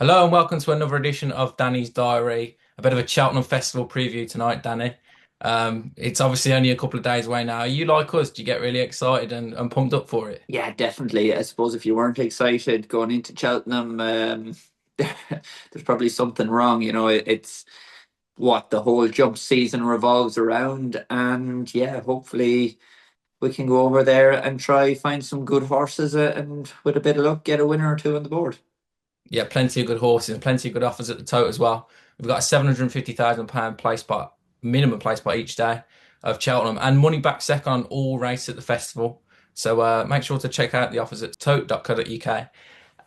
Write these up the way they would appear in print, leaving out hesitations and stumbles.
Hello and welcome to another edition of Danny's Diary. A bit of a Cheltenham Festival preview tonight, Danny. It's obviously only a couple of days away now. Are you like us? Do you get really excited and pumped up for it? Yeah, definitely. I suppose if you weren't excited going into Cheltenham, there's probably something wrong. It's what the whole jump season revolves around. And yeah, hopefully we can go over there and try find some good horses and with a bit of luck, get a winner or two on the board. Yeah, plenty of good horses and plenty of good offers at the tote as well. We've got a £750,000 place pot, minimum place pot each day of Cheltenham and money back second on all race at the festival. So make sure to check out the offers at tote.co.uk.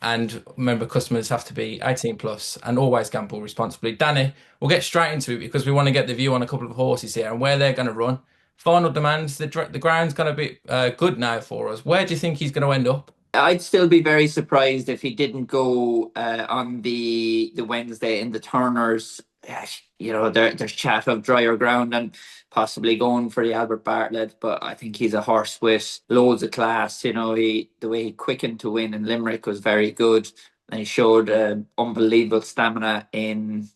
And remember, customers have to be 18 plus and always gamble responsibly. Danny, we'll get straight into it because we want to get the view on a couple of horses here and where they're going to run. Final demands, the ground's going to be good now for us. Where do you think he's going to end up? I'd still be very surprised if he didn't go on the Wednesday in the Turners. There's chat of drier ground and possibly going for the Albert Bartlett, but I think he's a horse with loads of class. The way he quickened to win in Limerick was very good, and he showed unbelievable stamina in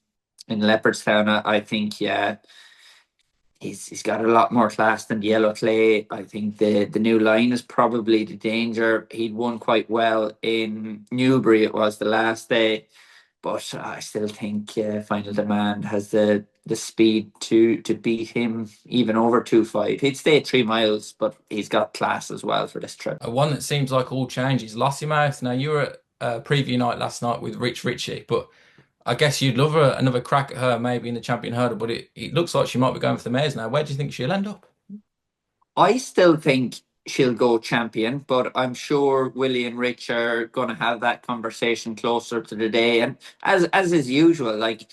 Leopardstown. I think, yeah, he's got a lot more class than the Yellow Clay. I think the new line is probably the danger. He'd won quite well in Newbury. It was the last day, but I still think Final Demand has the speed to beat him even over 2.5. He'd stay 3 miles, but he's got class as well for this trip. One that seems like all changes, Lossiemouth. Now, you were at preview night last night with Rich Ritchie, but I guess you'd love another crack at her maybe in the champion hurdle, but it looks like she might be going for the mares now. Where do you think she'll end up? I still think she'll go champion, but I'm sure Willie and Rich are going to have that conversation closer to the day. And as is usual, like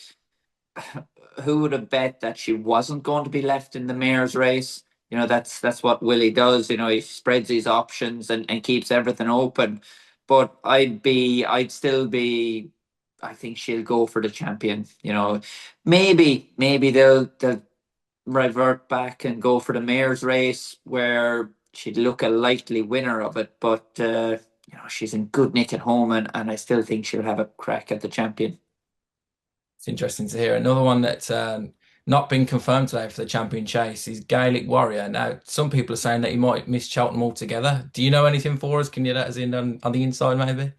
who would have bet that she wasn't going to be left in the mayor's race? That's what Willie does. He spreads his options and keeps everything open. But I'd still be. I think she'll go for the champion. Maybe they'll revert back and go for the mayor's race where she'd look a likely winner of it. But she's in good nick at home, and I still think she'll have a crack at the champion. It's interesting to hear. Another one that's not been confirmed today for the champion chase is Gaelic Warrior. Now, some people are saying that he might miss Cheltenham altogether. Do you know anything for us? Can you let us in on the inside, maybe?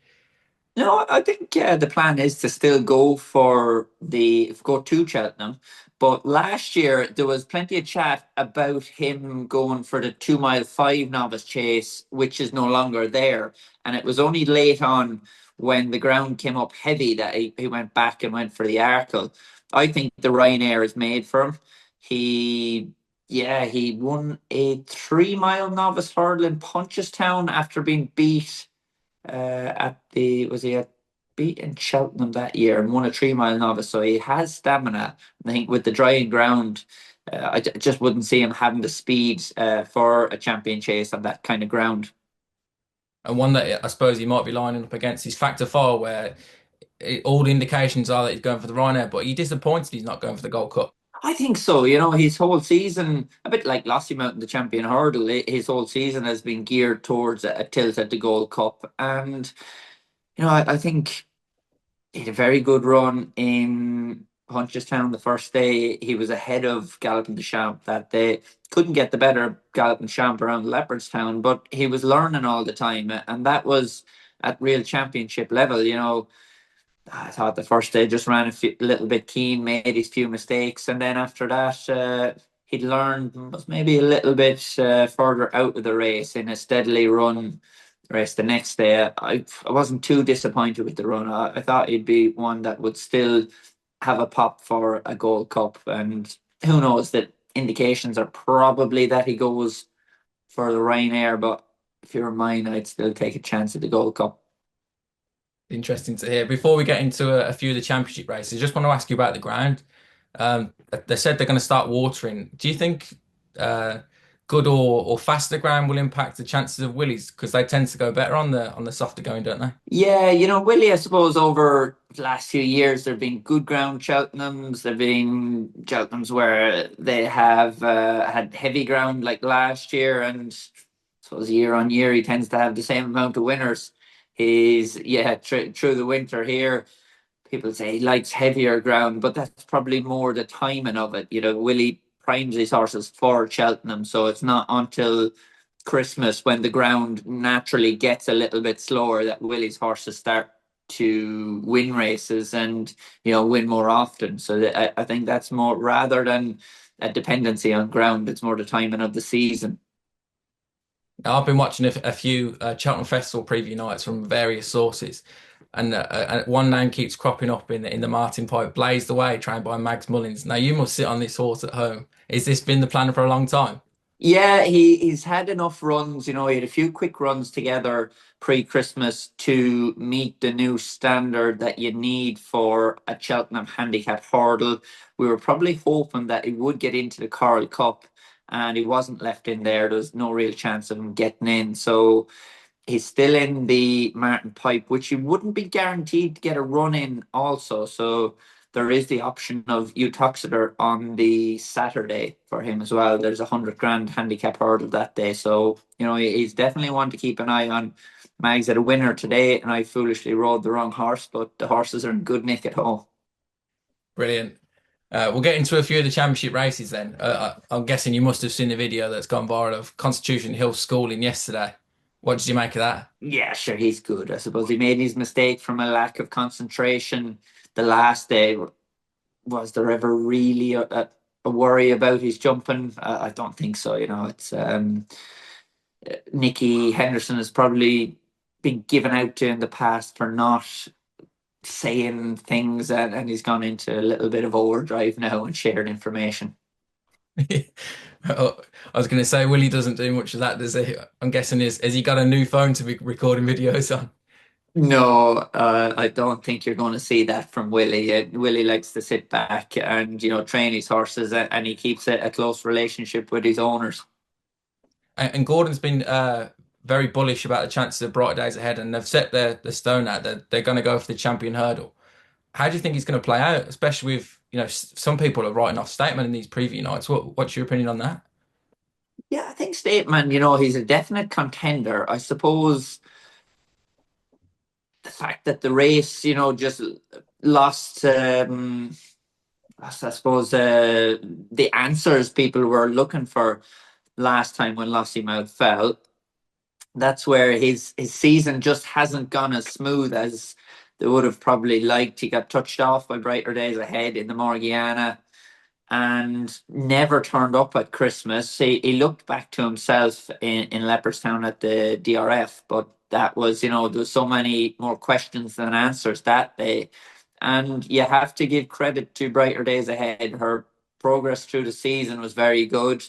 No, I think the plan is to still go to Cheltenham. But last year there was plenty of chat about him going for the 2 mile 5 novice chase, which is no longer there. And it was only late on when the ground came up heavy that he went back and went for the Arkle. I think the Ryanair is made for him. He he won a 3 mile novice hurdle in Punchestown after being beat at the was he at beat in Cheltenham that year and won a 3 mile novice, so he has stamina. I think with the drying ground, just wouldn't see him having the speed for a champion chase on that kind of ground. And one that I suppose he might be lining up against is Factor 4, where all the indications are that he's going for the Ryanair, but he's disappointed he's not going for the Gold Cup. I think so. His whole season, a bit like Lossiemouth in the champion hurdle, his whole season has been geared towards a tilt at the Gold Cup. And, I think he had a very good run in Punchestown the first day. He was ahead of Galloping the Champ that day. Couldn't get the better of Galloping Champ around Leopardstown, but he was learning all the time. And that was at real championship level. I thought the first day just ran a little bit keen, made his few mistakes. And then after that, he'd learned, was maybe a little bit further out of the race in a steadily run race the next day. I wasn't too disappointed with the run. I thought he'd be one that would still have a pop for a Gold Cup. And who knows, that indications are probably that he goes for the Ryanair. But if you're mine, I'd still take a chance at the Gold Cup. Interesting to hear. Before we get into a few of the championship races, just want to ask you about the ground. They said they're going to start watering. Do you think uh, good or faster ground will impact the chances of Willies? Because they tend to go better on the softer going, don't they? Yeah, Willie, I suppose over the last few years there have been good ground Cheltenhams. There have been Cheltenhams where they have had heavy ground like last year, and I suppose year on year he tends to have the same amount of winners. He's through the winter here. people say he likes heavier ground, but that's probably more the timing of it. Willie primes his horses for Cheltenham, so it's not until Christmas when the ground naturally gets a little bit slower that Willie's horses start to win races and win more often. So I think that's more rather than a dependency on ground. It's more the timing of the season. Now, I've been watching a few Cheltenham Festival preview nights from various sources, and one name keeps cropping up in the Martin Pipe, Blazed Away, trained by Mags Mullins. Now, you must sit on this horse at home. Has this been the plan for a long time? Yeah, he's had enough runs. He had a few quick runs together pre-Christmas to meet the new standard that you need for a Cheltenham Handicap hurdle. We were probably hoping that he would get into the Coral Cup, and he wasn't left in there. There's no real chance of him getting in. So he's still in the Martin Pipe, which you wouldn't be guaranteed to get a run in also. So there is the option of Uttoxeter on the Saturday for him as well. There's 100 grand handicap hurdle that day. So, he's definitely one to keep an eye on. Mags had a winner today, and I foolishly rode the wrong horse, but the horses are in good nick at home. Brilliant. We'll get into a few of the championship races then. I'm guessing you must have seen the video that's gone viral of Constitution Hill schooling yesterday. What did you make of that? Yeah, sure, he's good. I suppose he made his mistake from a lack of concentration the last day. Was there ever really a worry about his jumping? I don't think so. It's Nicky Henderson has probably been given out to in the past for not saying things, and he's gone into a little bit of overdrive now and sharing information. I was going to say Willie doesn't do much of that, does he? I'm guessing has he got a new phone to be recording videos on? No, I don't think you're going to see that from Willie. Willie likes to sit back and train his horses, and he keeps a close relationship with his owners. And Gordon's been very bullish about the chances of brighter days ahead, and they've set their stone out that they're going to go for the champion hurdle. How do you think it's going to play out, especially with some people are writing off Stateman in these preview nights? What's your opinion on that? Yeah, I think Stateman, he's a definite contender. I suppose the fact that the race, just lost, I suppose, the answers people were looking for last time when Lossiemouth fell. That's where his season just hasn't gone as smooth as they would have probably liked. He got touched off by brighter days ahead in the Morgiana and never turned up at Christmas. He looked back to himself in Leopardstown at the DRF, but that was, there was so many more questions than answers that day. And you have to give credit to brighter days ahead. Her progress through the season was very good.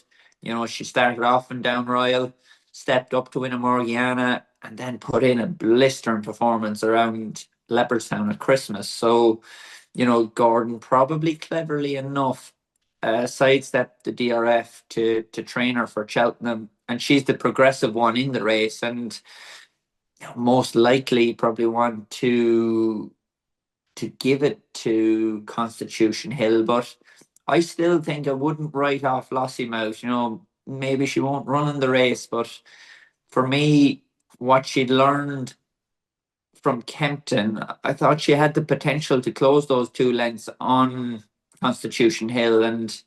She started off in Down Royal, stepped up to win a Morgiana, and then put in a blistering performance around Leopardstown at Christmas. So, Gordon probably cleverly enough sidestepped the DRF to train her for Cheltenham, and she's the progressive one in the race, and most likely probably want to give it to Constitution Hill. But I still think I wouldn't write off Lossiemouth. Maybe she won't run in the race, but for me, what she'd learned from Kempton, I thought she had the potential to close those 2 lengths on Constitution Hill. And,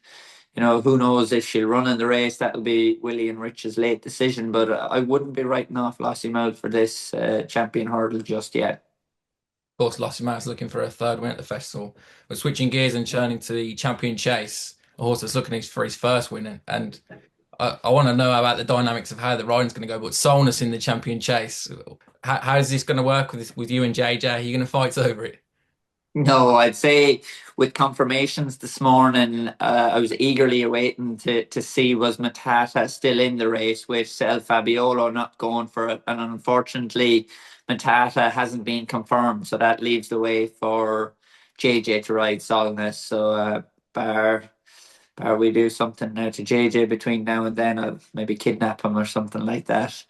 who knows if she'll run in the race. That'll be Willie and Rich's late decision. But I wouldn't be writing off Lossiemouth for this champion hurdle just yet. Of course, Lossiemouth's looking for a third win at the festival. We're switching gears and turning to the champion chase, a horse that's looking for his first win. And I want to know about the dynamics of how the riding's going to go. But Solness in the champion chase, how is this going to work with you and JJ? Are you going to fight over it? No, I'd say with confirmations this morning, I was eagerly awaiting to see was Matata still in the race with El Fabiolo not going for it. And unfortunately, Matata hasn't been confirmed. So that leaves the way for JJ to ride Solness. So bar we do something now to JJ between now and then, I'll maybe kidnap him or something like that.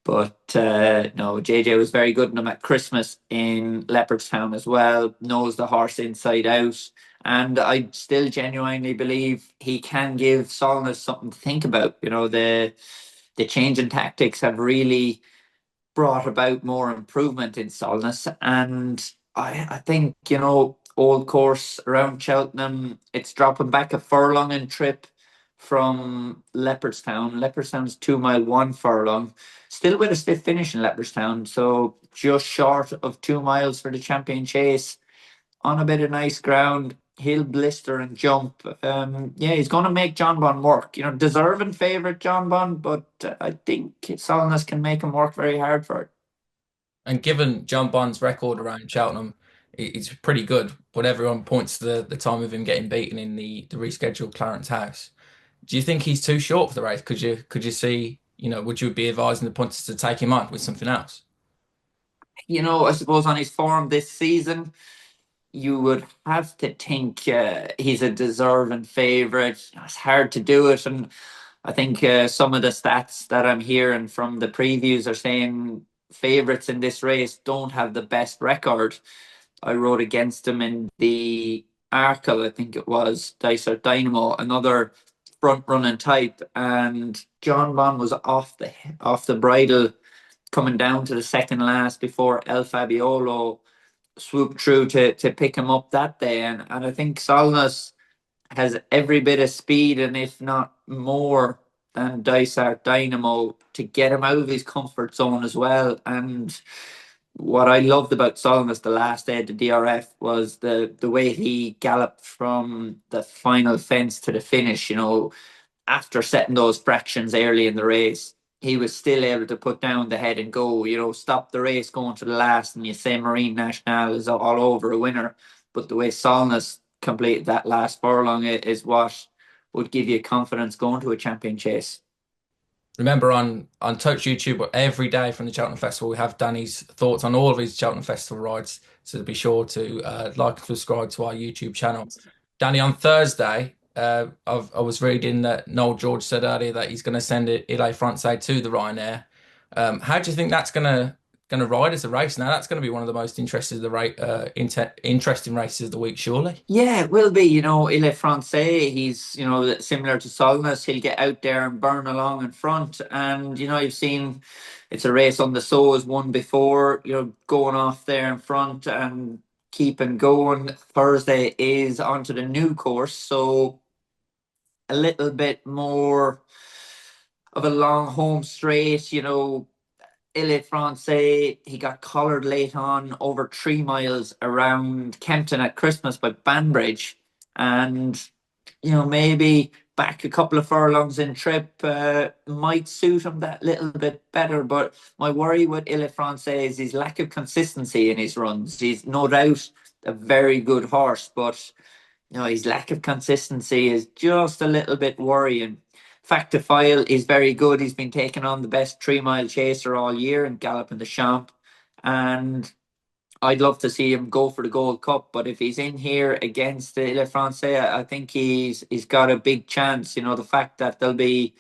But no, JJ was very good in him at Christmas in Leopardstown as well, knows the horse inside out. And I still genuinely believe he can give Solness something to think about. The change in tactics have really brought about more improvement in Solness. And I think, old course around Cheltenham, it's dropping back a furlong in trip from Leopardstown. Leopardstown's 2 mile, 1 furlong. Still with a stiff finish in Leopardstown, so just short of 2 miles for the champion chase on a bit of nice ground. He'll blister and jump. Yeah, he's going to make John Bon work. Deserving favourite John Bon, but I think Solness can make him work very hard for it. And given John Bond's record around Cheltenham, it's pretty good. But everyone points to the time of him getting beaten in the rescheduled Clarence House. Do you think he's too short for the race? Could you see, would you be advising the punters to take him on with something else? I suppose on his form this season, you would have to think he's a deserving favourite. It's hard to do it, and I think some of the stats that I'm hearing from the previews are saying favourites in this race don't have the best record. I wrote against him in the Arkle, I think it was, Dicer Dynamo, another front running type, and John Bond was off the bridle coming down to the second last before El Fabiolo swooped through to pick him up that day. And I think Solness has every bit of speed, and if not more than Dysart Dynamo, to get him out of his comfort zone as well. And what I loved about Solness the last day at the DRF was the way he galloped from the final fence to the finish. After setting those fractions early in the race, he was still able to put down the head and go, stop the race going to the last, and you say Marine National is all over a winner. But the way Solness completed that last furlong is what would give you confidence going to a champion chase. Remember on Touch YouTube every day from the Cheltenham Festival, we have Danny's thoughts on all of his Cheltenham Festival rides. So be sure to like and subscribe to our YouTube channel. Danny, on Thursday, I was reading that Noel George said earlier that he's going to send Il Est Francias to the Ryanair. How do you think that's going to ride as a race? Now that's going to be one of the most interesting races of the week, surely. Yeah, it will be. Il Est Francais, he's, similar to Solness. He'll get out there and burn along in front. And, you've seen it's a race on the so's one before, going off there in front and keeping going. Thursday is onto the new course. So a little bit more of a long home straight, Il Est Francais, he got collared late on over 3 miles around Kempton at Christmas by Banbridge. And, maybe back a couple of furlongs in trip might suit him that little bit better. But my worry with Il Est Francais is his lack of consistency in his runs. He's no doubt a very good horse, but his lack of consistency is just a little bit worrying. Factifile is very good. He's been taking on the best 3 mile chaser all year and galloping the champ. And I'd love to see him go for the Gold Cup. But if he's in here against the Le Francais, I think he's got a big chance. The fact that there'll be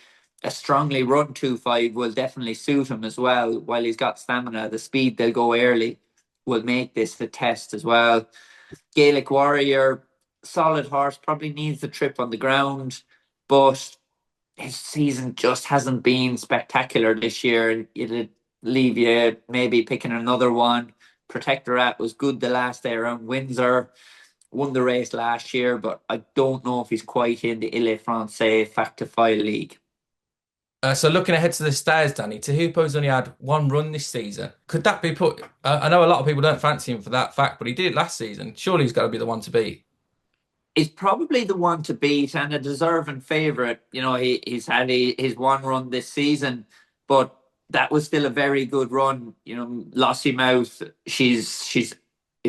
a strongly run 2-5 will definitely suit him as well. While he's got stamina, the speed they'll go early will make this the test as well. Gaelic Warrior, solid horse, probably needs the trip on the ground, but his season just hasn't been spectacular this year, and it'll leave you maybe picking another one. Protectorat was good the last day around Windsor, won the race last year, but I don't know if he's quite in the Il Est Francais Factify League. So looking ahead to the stars, Danny, Teahupoo's only had one run this season. Could that be put? I know a lot of people don't fancy him for that fact, but he did it last season. Surely he's got to be the one to beat. He's probably the one to beat and a deserving favourite. He's had his one run this season, but that was still a very good run. Lossiemouth, is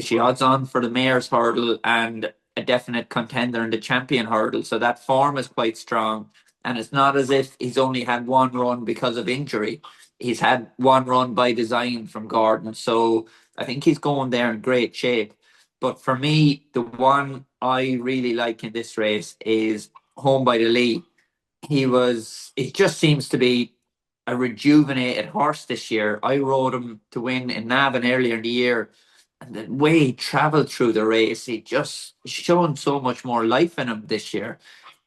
she odds on for the Mayor's Hurdle and a definite contender in the Champion Hurdle. So that form is quite strong. And it's not as if he's only had one run because of injury. He's had one run by design from Gordon. So I think he's going there in great shape. But for me, the one I really like in this race is Home by the Lee. It just seems to be a rejuvenated horse this year. I rode him to win in Navan earlier in the year. And the way he travelled through the race, he just shown so much more life in him this year.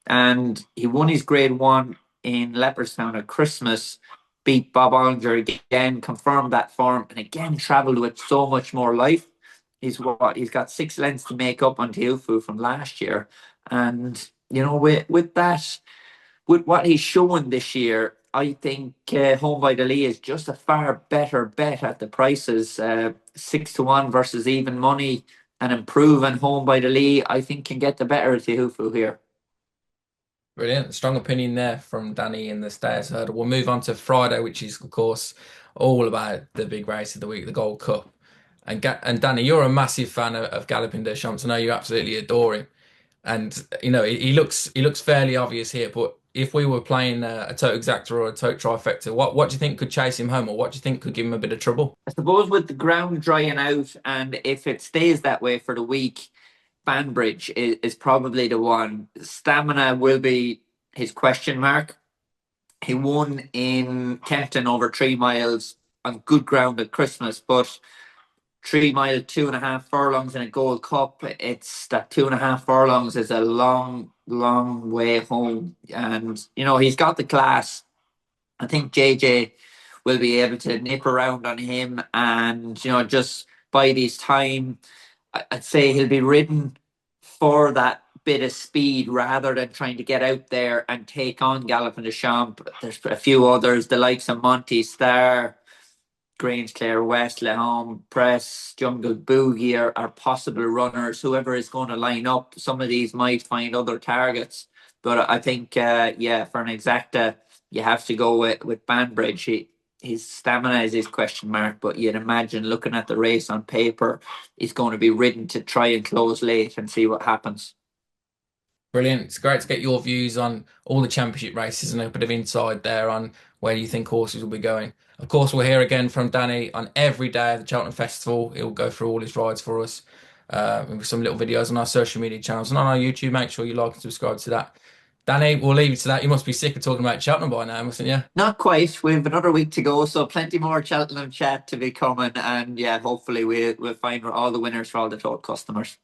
And he won his grade one in Leopardstown at Christmas, beat Bob Olinger again, confirmed that form, and again travelled with so much more life. He's got 6 lengths to make up on Teahupoo from last year, and with that, with what he's showing this year, I think Home by the Lee is just a far better bet at the prices. 6 to 1 versus even money, and improving Home by the Lee, I think can get the better of Teahupoo here. Brilliant. Strong opinion there from Danny in the Stayers hurdle. We'll move on to Friday, which is, of course, all about the big race of the week, the Gold Cup. And Danny, you're a massive fan of Galloping des Champs. I know you absolutely adore him. And he looks fairly obvious here. But if we were playing a Tote Exacta or a Tote Trifecta, what do you think could chase him home, or what do you think could give him a bit of trouble? I suppose with the ground drying out, and if it stays that way for the week, Banbridge is probably the one. Stamina will be his question mark. He won in Kempton over 3 miles on good ground at Christmas, but 3 mile, 2.5 furlongs in a Gold Cup. It's that 2.5 furlongs is a long, long way home. And, he's got the class. I think JJ will be able to nip around on him and, just bide his time. I'd say he'll be ridden for that bit of speed rather than trying to get out there and take on Galloping des Champs. There's a few others, the likes of Monty Star, Grange Clare West, Lehome, Press, Jungle Boogie are possible runners. Whoever is going to line up, some of these might find other targets. But I think, for an exacta, you have to go with Banbridge. His stamina is his question mark, but you'd imagine looking at the race on paper, he's going to be ridden to try and close late and see what happens. Brilliant. It's great to get your views on all the championship races and a bit of insight there on where you think horses will be going. Of course, we'll hear again from Danny on every day of the Cheltenham Festival. He'll go through all his rides for us with some little videos on our social media channels and on our YouTube. Make sure you like and subscribe to that. Danny, we'll leave you to that. You must be sick of talking about Cheltenham by now, mustn't you? Not quite. We have another week to go, so plenty more Cheltenham chat to be coming. And yeah, hopefully we'll find all the winners for all the total customers.